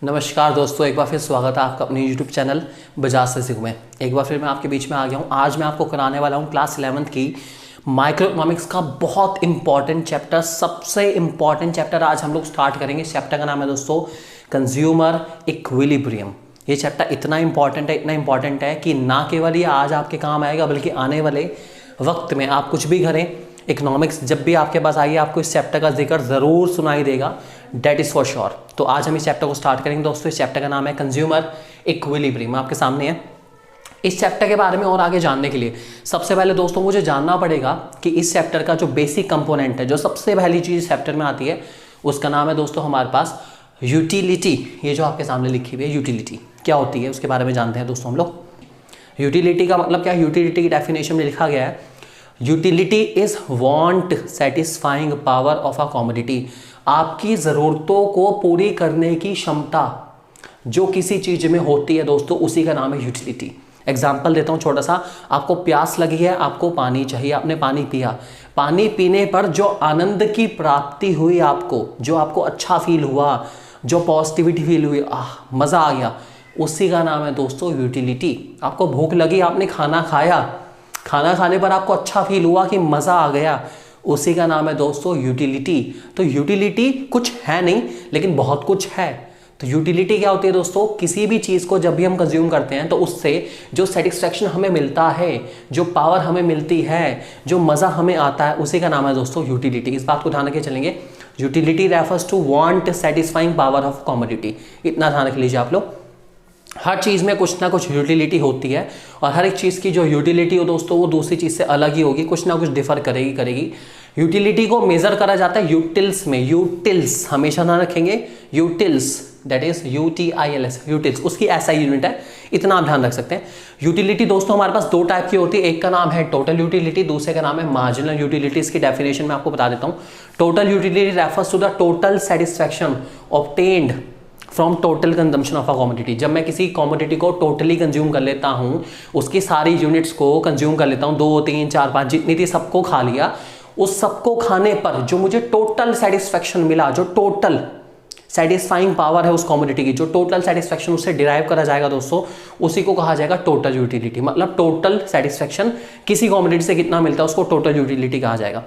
नमस्कार दोस्तों, एक बार फिर स्वागत है आपका अपने YouTube चैनल बजाज से सीखूं में। एक बार फिर मैं आपके बीच में आ गया हूं। आज मैं आपको कराने वाला हूं क्लास 11th की माइक्रो इकोनॉमिक्स का बहुत इंपॉर्टेंट चैप्टर, सबसे इंपॉर्टेंट चैप्टर आज हम लोग स्टार्ट करेंगे। इस चैप्टर का नाम है दोस्तों कंज्यूमर इक्विलिब्रियम। ये चैप्टर इतना इंपॉर्टेंट है कि ना केवल ये आज आपके काम आएगा बल्कि आने वाले वक्त में आप कुछ भी करें, इकोनॉमिक्स जब भी आपके पास आइए आपको इस चैप्टर का जिक्र ज़रूर सुनाई देगा, डेट इज़ फॉर श्योर। तो आज हम इस चैप्टर को स्टार्ट करेंगे दोस्तों। इस चैप्टर का नाम है कंज्यूमर इक्विलिब्रियम, आपके सामने है। इस चैप्टर के बारे में और आगे जानने के लिए सबसे पहले दोस्तों मुझे जानना पड़ेगा कि इस चैप्टर का जो बेसिक कंपोनेंट है, जो सबसे पहली चीज़ इस चैप्टर में आती है, उसका नाम है दोस्तों हमारे पास यूटिलिटी। ये जो आपके सामने लिखी हुई है यूटिलिटी क्या होती है उसके बारे में जानते हैं दोस्तों हम लोग। यूटिलिटी का मतलब क्या है? यूटिलिटी की डेफिनेशन में लिखा गया है, utility is want satisfying power of a commodity. आपकी ज़रूरतों को पूरी करने की क्षमता जो किसी चीज़ में होती है दोस्तों, उसी का नाम है यूटिलिटी। एग्जाम्पल देता हूँ छोटा सा। आपको प्यास लगी है, आपको पानी चाहिए, आपने पानी पिया। पानी पीने पर जो आनंद की प्राप्ति हुई आपको, जो आपको अच्छा फील हुआ, जो पॉजिटिविटी फील हुई, मज़ा आ गया, उसी का नाम है दोस्तों यूटिलिटी। आपको भूख लगी, आपने खाना खाया, खाना खाने पर आपको अच्छा फील हुआ कि मज़ा आ गया, उसी का नाम है दोस्तों यूटिलिटी। तो यूटिलिटी कुछ है नहीं लेकिन बहुत कुछ है। तो यूटिलिटी क्या होती है दोस्तों? किसी भी चीज़ को जब भी हम कंज्यूम करते हैं तो उससे जो सेटिस्फैक्शन हमें मिलता है, जो पावर हमें मिलती है, जो मज़ा हमें आता है, उसी का नाम है दोस्तों यूटिलिटी। इस बात को ध्यान रखे चलेंगे। Utility refers to want satisfying power of commodity. इतना ध्यान रख लीजिए आप लोग। हर चीज़ में कुछ ना कुछ यूटिलिटी होती है और हर एक चीज़ की जो यूटिलिटी हो दोस्तों वो दूसरी चीज़ से अलग ही होगी, कुछ ना कुछ डिफर करेगी। यूटिलिटी को मेजर करा जाता है यूटिल्स में। यूटिल्स हमेशा ध्यान रखेंगे, utils that is UTILS, utils उसकी ऐसा यूनिट है, इतना आप ध्यान रख सकते हैं। यूटिलिटी दोस्तों हमारे पास दो टाइप की होती है, एक का नाम है टोटल यूटिलिटी, दूसरे का नाम है मार्जिनल यूटिलिटी। इसकी डेफिनेशन मैं आपको बता देता हूँ। Total utility refers to the total satisfaction obtained from total consumption of a commodity. जब मैं किसी कमोडिटी को टोटली कंज्यूम कर लेता हूँ, उसकी सारी यूनिट्स को कंज्यूम कर लेता हूँ, 2, 3, 4, 5 जितनी थी सबको खा लिया, उस सबको खाने पर जो मुझे टोटल सेटिस्फैक्शन मिला, जो टोटल सेटिस्फाइंग पावर है उस कमोडिटी की, जो टोटल सेटिस्फैक्शन उससे डिराइव करा जाएगा दोस्तों, उसी को कहा जाएगा टोटल यूटिलिटी। मतलब टोटल सेटिस्फैक्शन किसी कमोडिटी से कितना मिलता है उसको टोटल यूटिलिटी कहा जाएगा।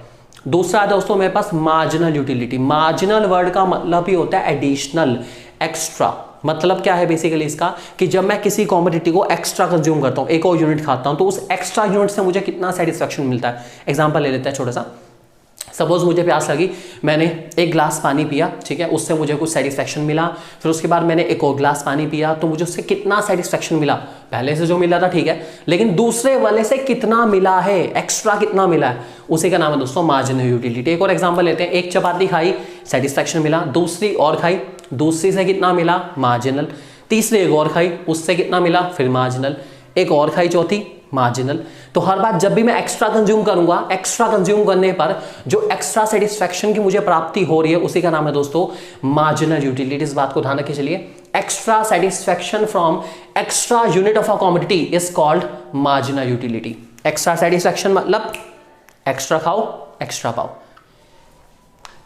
दूसरा दोस्तों मेरे पास मार्जिनल यूटिलिटी। मार्जिनल वर्ड का मतलब ही होता है एडिशनल, एक्स्ट्रा। मतलब क्या है बेसिकली इसका, कि जब मैं किसी कमोडिटी को एक्स्ट्रा कंज्यूम करता हूँ, एक और यूनिट खाता हूँ, तो उस एक्स्ट्रा यूनिट से मुझे कितना सेटिस्फैक्शन मिलता है। एग्जांपल ले लेते हैं छोटा सा। सपोज मुझे प्यास लगी, मैंने एक ग्लास पानी पिया, ठीक है, उससे मुझे कुछ सेटिस्फैक्शन मिला। फिर उसके बाद मैंने एक और ग्लास पानी पिया, तो मुझे उससे कितना सेटिस्फैक्शन मिला? पहले से जो मिला था ठीक है, लेकिन दूसरे वाले से कितना मिला है, एक्स्ट्रा कितना मिला है, उसी का नाम है दोस्तों मार्जिनल यूटिलिटी। एक और एग्जांपल लेते हैं। एक चपाती खाई, सेटिस्फैक्शन मिला, दूसरी और खाई, दूसरी से कितना मिला? मार्जिनल। तीसरी एक और खाई, उससे कितना मिला? फिर मार्जिनल। एक और खाई, चौथी मार्जिनल। तो हर बार जब भी मैं एक्स्ट्रा कंज्यूम करूंगा, एक्स्ट्रा कंज्यूम करने पर जो एक्स्ट्रा सेटिस्फैक्शन की मुझे प्राप्ति हो रही है, उसी का नाम है दोस्तों मार्जिनल यूटिलिटी। इस बात को ध्यान रखिए चलिए। Extra satisfaction from extra unit of a commodity is called marginal utility. Extra satisfaction मतलब एक्स्ट्रा खाओ, एक्स्ट्रा पाओ।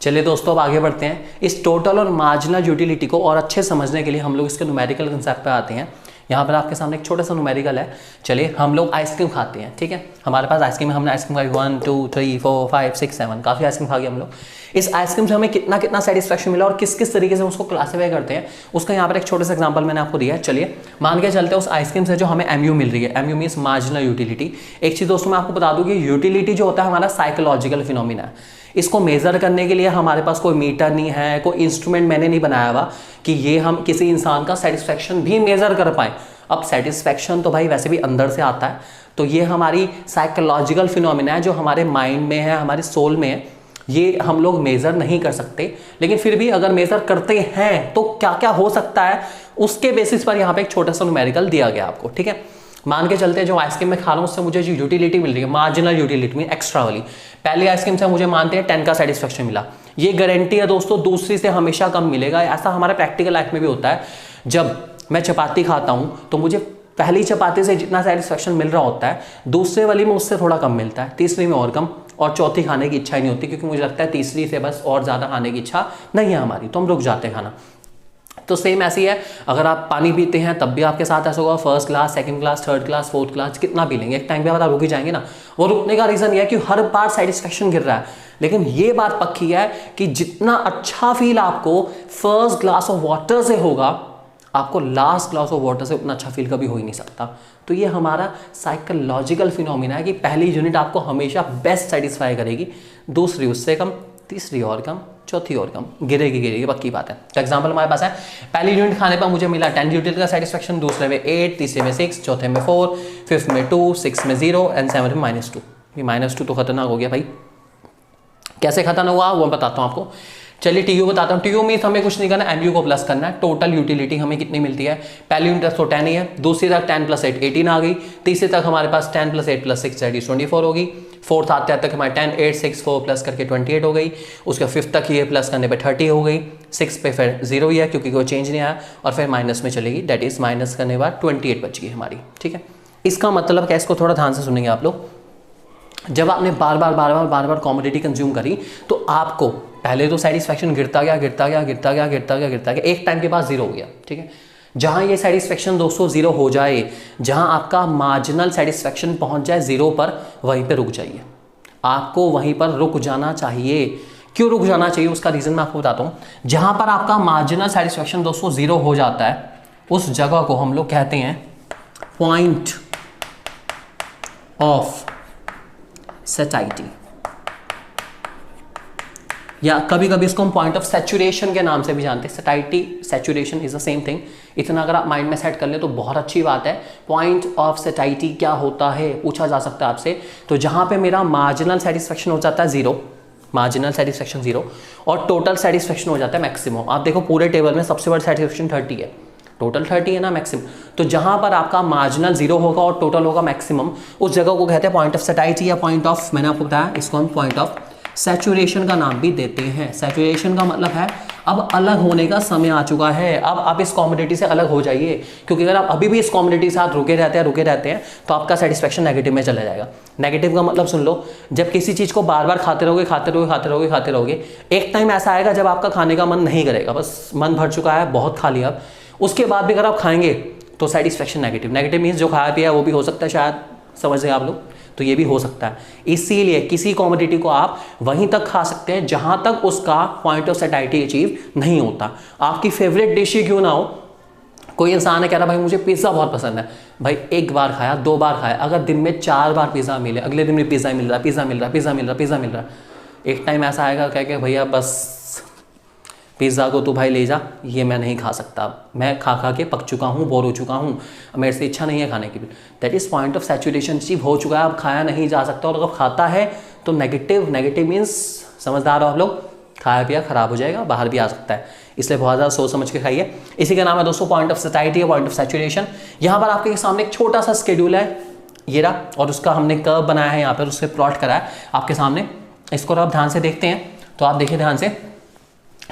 चलिए दोस्तों अब आगे बढ़ते हैं। इस टोटल और मार्जिनल यूटिलिटी को और अच्छे समझने के लिए हम लोग इसके न्यूमेरिकल कंसेप्ट पे आते हैं। यहाँ पर आपके सामने एक छोटा सा न्यूमेरिकल है। चलिए हम लोग आइसक्रीम खाते हैं, ठीक है, हमारे पास आइसक्रीम है, हमने आइसक्रीम खाई 1, 2, 3, 4, 5, 6, 7, काफ़ी आइसक्रीम खा गए हम लोग। इस आइसक्रीम से हमें कितना कितना सेटिस्फैक्शन मिला और किस किस तरीके से उसको क्लासीफाई करते हैं, उसका यहाँ पर एक छोटा सा एग्जांपल मैंने आपको दिया है। चलिए मान के चलते हैं उस आइसक्रीम से जो हमें MU मिल रही है, MU मीन्स मार्जिनल यूटिलिटी। एक चीज़ दोस्तों मैं आपको बता दूँ कि यूटिलिटी जो होता है हमारा साइकोलॉजिकल फिनोमिना है। इसको मेज़र करने के लिए हमारे पास कोई मीटर नहीं है, कोई इंस्ट्रूमेंट मैंने नहीं बनाया हुआ कि ये हम किसी इंसान का सेटिस्फैक्शन भी मेज़र कर पाए। अब सेटिस्फैक्शन तो भाई वैसे भी अंदर से आता है, तो ये हमारी साइकोलॉजिकल फिनोमिना है जो हमारे माइंड में है, हमारे सोल में है। ये हम लोग मेज़र नहीं कर सकते, लेकिन फिर भी अगर मेज़र करते हैं तो क्या क्या हो सकता है, उसके बेसिस पर यहाँ पे एक छोटा सा न्यूमेरिकल दिया गया आपको, ठीक है। मान के चलते हैं जो आइसक्रीम में खा रहा हूँ उससे मुझे जो यूटिलिटी मिल रही है, मार्जिनल यूटिलिटी में एक्स्ट्रा वाली, पहली आइसक्रीम से मुझे मानते हैं 10 का सेटिस्फैक्शन मिला। ये गारंटी है दोस्तों दूसरी से हमेशा कम मिलेगा। ऐसा हमारे प्रैक्टिकल लाइफ में भी होता है। जब मैं चपाती खाता हूँ तो मुझे पहली चपाती से जितना सेटिस्फैक्शन मिल रहा होता है, दूसरे वाली में उससे थोड़ा कम मिलता है, तीसरी में और कम, और चौथी खाने की इच्छा ही नहीं होती, क्योंकि मुझे लगता है तीसरी से बस और ज़्यादा खाने की इच्छा नहीं है हमारी, तो हम रुक जाते हैं खाना। तो सेम ऐसी है, अगर आप पानी पीते हैं तब भी आपके साथ ऐसा होगा, first class, second class, third class, fourth class, कितना पी लेंगे, एक टाइम पे आप रुक ही जाएंगे ना। वो रुकने का रीज़न ये है कि हर बार सेटिस्फेक्शन गिर रहा है, लेकिन ये बात पक्की है कि जितना अच्छा फील आपको फर्स्ट ग्लास ऑफ वाटर से होगा, आपको लास्ट ग्लास ऑफ वाटर से उतना अच्छा फील कभी हो ही नहीं सकता। तो ये हमारा साइकोलॉजिकल फिनोमिना है कि पहली यूनिट आपको हमेशा बेस्ट सेटिस्फाई करेगी, दूसरी उससे कम, तीसरी और कम, चौथी और कम, गिरेगी, पक्की बात है। तो एग्जांपल हमारे पास है, पहली यूनिट खाने पर मुझे मिला 10 यूनिट का सेटिस्फेक्शन, दूसरे में 8, तीसरे में 6, चौथे में 4, फिफ्थ में 2, 6 में 0 एंड 7 में -2। ये -2 तो खतरनाक हो गया भाई, कैसे खतरनाक हुआ वो मैं बताता हूँ आपको। चलिए टीयू बताता हूँ। टीयू मीन्स हमें कुछ नहीं करना, एमयू को प्लस करना है। टोटल यूटिलिटी हमें कितनी मिलती है, पहली यूनिट तो 10 ही है, दूसरी तक 10 + 8 18 आ गई, तीसरी तक हमारे पास 10 + 8 + 6 दैट इज 24 होगी, फोर्थ आते तक हमारे 10 8 6 4 प्लस करके 28 हो गई, उसके फिफ्थ तक ये प्लस करने पे 30 हो गई, 6 पे फिर 0 ही है क्योंकि कोई चेंज नहीं आया, और फिर माइनस में चलेगी, दैट इज माइनस करने के बाद 28 बच गई हमारी। ठीक है, इसका मतलब क्या, इसको थोड़ा ध्यान से सुनेंगे आप लोग। जब आपने बार बार कॉमोडिटी कंज्यूम करी तो आपको पहले तो सेटिस्फेक्शन गिरता गया, एक टाइम के बाद 0 हो गया। ठीक है, जहां ये सेटिस्फेक्शन दोस्तों 0 हो जाए, जहां आपका मार्जिनल सेटिस्फेक्शन पहुंच जाए 0 पर, वहीं पे रुक जाइए, आपको वहीं पर रुक जाना चाहिए। क्यों रुक जाना चाहिए, उसका रीजन मैं आपको बताता हूं। जहां पर आपका मार्जिनल सेटिस्फेक्शन दोस्तों 0 हो जाता है, उस जगह को हम लोग कहते हैं पॉइंट ऑफ सैटिस्फैक्शन, या कभी कभी इसको हम पॉइंट ऑफ सैचुरेशन के नाम से भी जानते हैं। Satisfaction, saturation is the same thing. इतना अगर आप माइंड में सेट कर ले तो बहुत अच्छी बात है। पॉइंट ऑफ सैटिस्फैक्शन क्या होता है, पूछा जा सकता है आपसे। तो जहां पे मेरा मार्जिनल सेटिस्फेक्शन हो जाता है 0, मार्जिनल सेटिस्फेक्शन 0, और टोटल सेटिस्फेक्शन हो जाता है मैक्सिमम। आप देखो पूरे टेबल में सबसे बड़ा सेटिस्फेक्शन 30 है, टोटल 30 है ना मैक्सिमम। तो जहां पर आपका मार्जिनल 0 होगा और टोटल होगा मैक्सिमम, उस जगह को कहते हैं पॉइंट ऑफ सैटिस्फैक्शन, या पॉइंट ऑफ, मैंने आपको बताया इसको हम पॉइंट ऑफ सैचुरेशन का नाम भी देते हैं। सैचुरेशन का मतलब है अब अलग होने का समय आ चुका है, अब आप इस कॉमोडिटी से अलग हो जाइए, क्योंकि अगर आप अभी भी इस कॉमोडिटी के साथ रुके रहते हैं तो आपका सेटिस्फेक्शन नेगेटिव में चला जाएगा। नेगेटिव का मतलब सुन लो, जब किसी चीज़ को बार बार खाते रहोगे, एक टाइम ऐसा आएगा जब आपका खाने का मन नहीं करेगा, बस मन भर चुका है, बहुत खा लिया। उसके बाद भी अगर आप खाएंगे तो सेटिस्फेक्शन नेगेटिव मीन्स जो खाया पिया वो भी हो सकता है, शायद समझ रहे आप लोग, तो ये भी हो सकता है। इसीलिए किसी कॉमोडिटी को आप वहीं तक खा सकते हैं जहां तक उसका पॉइंट ऑफ सैटिस्फैक्शन अचीव नहीं होता। आपकी फेवरेट डिश ही क्यों ना हो, कोई इंसान है कह रहा भाई मुझे पिज़्ज़ा बहुत पसंद है, भाई एक बार खाया, 2 बार खाया, अगर दिन में 4 बार पिज़्ज़ा मिले, अगले दिन में पिज़्ज़ा मिल रहा, एक टाइम ऐसा आएगा कह के भैया बस पिज़्ज़ा को तो भाई ले जा, ये मैं नहीं खा सकता, मैं खा के पक चुका हूँ, बोर हो चुका हूँ, मेरे से इच्छा नहीं है खाने की भी। That is point of saturation achieve हो चुका है, अब खाया नहीं जा सकता। और अगर खाता है तो नेगेटिव मीन्स, समझदार हो आप लोग, खाया पिया खराब हो जाएगा, बाहर भी आ सकता है, इसलिए बहुत ज़्यादा सोच समझ के खाइए। इसी का नाम है दोस्तों पॉइंट ऑफ सैटिस्फैक्शन या पॉइंट ऑफ सैचुरेशन। यहाँ पर आपके सामने एक छोटा सा स्केड्यूल है ये रहा, और उसका हमने कर्व बनाया है यहाँ पर, उससे प्लॉट करा है आपके सामने। इसको आप ध्यान से देखते हैं तो आप देखिए ध्यान से,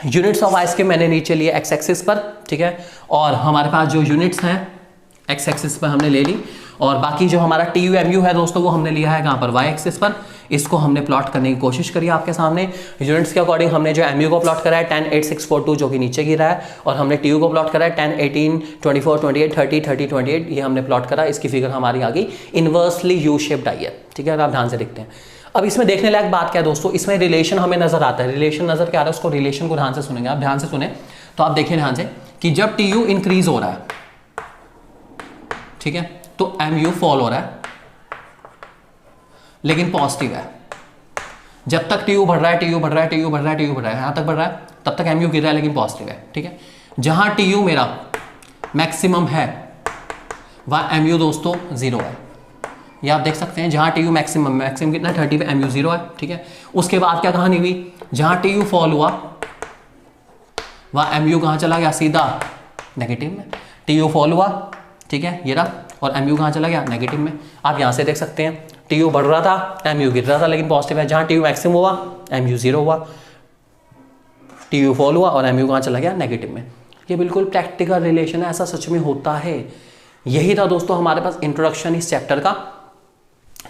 यूनिट्स ऑफ आइस के मैंने नीचे लिए एक्स एक्सिस पर, ठीक है, और हमारे पास जो यूनिट्स हैं एक्स एक्सिस पर हमने ले ली, और बाकी जो हमारा टी यू एम यू है दोस्तों वो हमने लिया है कहाँ पर, वाई एक्सिस पर। इसको हमने प्लॉट करने की कोशिश करी आपके सामने। यूनिट्स के अकॉर्डिंग हमने जो एम यू को प्लॉट करा है 10 8 6 4 2 जो कि नीचे गिरा है, और हमने टी यू को प्लॉट करा है 10 18 24 28 30 30 28, ये हमने प्लॉट करा। इसकी फिगर हमारी आ गई इन्वर्सली यू शेप्ड आई है, ठीक है, अगर आप ध्यान से देखते हैं। अब इसमें देखने लायक बात क्या है दोस्तों, इसमें रिलेशन हमें नजर आता है। रिलेशन नजर क्या आ रहा है, उसको रिलेशन को ध्यान से सुनेंगे आप, ध्यान से सुने तो आप देखिए ध्यान से कि जब टी यू इंक्रीज हो रहा है, ठीक है, तो एम यू फॉल हो रहा है, लेकिन पॉजिटिव है। जब तक टी यू बढ़ रहा है, यहां तक बढ़ रहा है, तब तक एम यू गिर रहा है, लेकिन पॉजिटिव है, ठीक है। जहां टी यू मेरा मैक्सिमम है वह एम यू दोस्तों 0 है, ये आप देख सकते हैं। जहां टी यू मैक्सिमम कितना है 30 पे, एम यू 0 है, ठीक है। उसके बाद क्या कहानी हुई, जहां टी यू फॉल हुआ वह एम यू कहां चला गया, सीधा नेगेटिव में। टी यू फॉल हुआ, ठीक है, ये रहा, और एम यू कहां चला गया, नेगेटिव में। आप यहां से देख सकते हैं टी यू बढ़ रहा था, एम यू गिर रहा था, लेकिन पॉजिटिव है। जहां टी यू मैक्सिमम हुआ एम यू 0 हुआ, टी यू फॉल हुआ और एम यू कहां चला गया, नेगेटिव में। ये बिल्कुल प्रैक्टिकल रिलेशन है, ऐसा सच में होता है। यही था दोस्तों हमारे पास इंट्रोडक्शन इस चैप्टर का,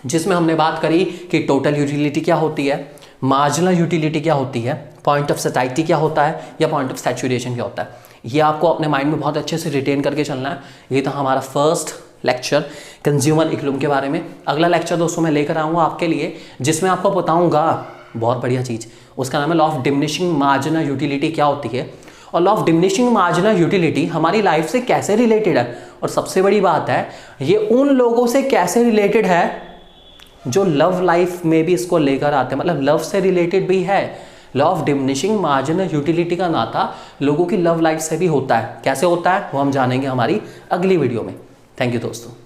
जिसमें हमने बात करी कि टोटल यूटिलिटी क्या होती है, मार्जिनल यूटिलिटी क्या होती है, पॉइंट ऑफ सैटिस्फैक्शन क्या होता है, या पॉइंट ऑफ सैचुरेशन क्या होता है। ये आपको अपने माइंड में बहुत अच्छे से रिटेन करके चलना है। ये था हमारा फर्स्ट लेक्चर कंज्यूमर इकोनॉमी के बारे में। अगला लेक्चर दोस्तों मैं लेकर आऊँगा आपके लिए, जिसमें आपको बताऊँगा बहुत बढ़िया चीज़, उसका नाम है law of diminishing marginal utility क्या होती है, और law of diminishing marginal utility हमारी लाइफ से कैसे रिलेटेड है, और सबसे बड़ी बात है ये उन लोगों से कैसे रिलेटेड है जो लव लाइफ में भी इसको लेकर आते हैं, मतलब लव से रिलेटेड भी है। Law of diminishing marginal utility का नाता लोगों की लव लाइफ से भी होता है। कैसे होता है वो हम जानेंगे हमारी अगली वीडियो में। थैंक यू दोस्तों।